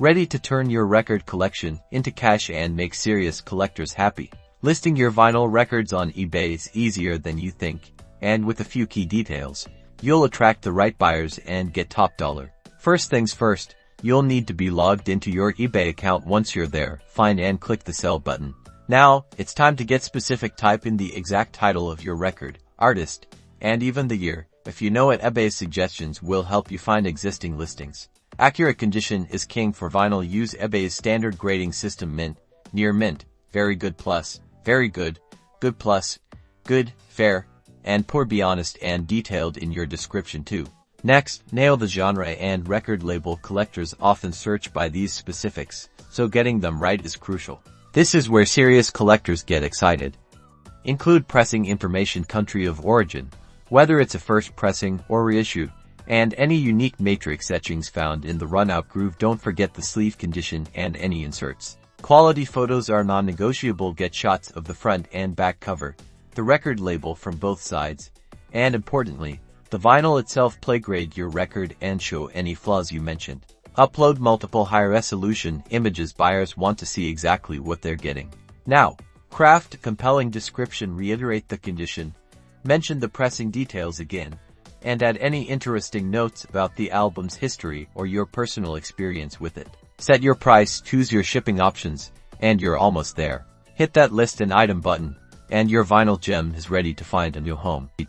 Ready to turn your record collection into cash and make serious collectors happy. Listing your vinyl records on eBay is easier than you think, and with a few key details, you'll attract the right buyers and get top dollar. First things first, you'll need to be logged into your eBay account. Once you're there, find and click the sell button. Now, it's time to get specific. Type in the exact title of your record, artist, and even the year. If you know it, eBay's suggestions will help you find existing listings. Accurate condition is king for vinyl. Use eBay's standard grading system: mint, near mint, very good plus, very good, good plus, good, fair, and poor. Be honest and detailed in your description too. Next, nail the genre and record label. Collectors often search by these specifics, so getting them right is crucial. This is where serious collectors get excited. Include pressing information, country of origin, whether it's a first pressing or reissue, and any unique matrix etchings found in the run-out groove. Don't forget the sleeve condition and any inserts. Quality photos are non-negotiable. Get shots of the front and back cover, the record label from both sides, and importantly, the vinyl itself. Play grade your record and show any flaws you mentioned. Upload multiple high-resolution images. Buyers want to see exactly what they're getting. Now, craft a compelling description. Reiterate the condition, mention the pressing details again, and add any interesting notes about the album's history or your personal experience with it. Set your price, choose your shipping options, and you're almost there. Hit that list an item button, and your vinyl gem is ready to find a new home.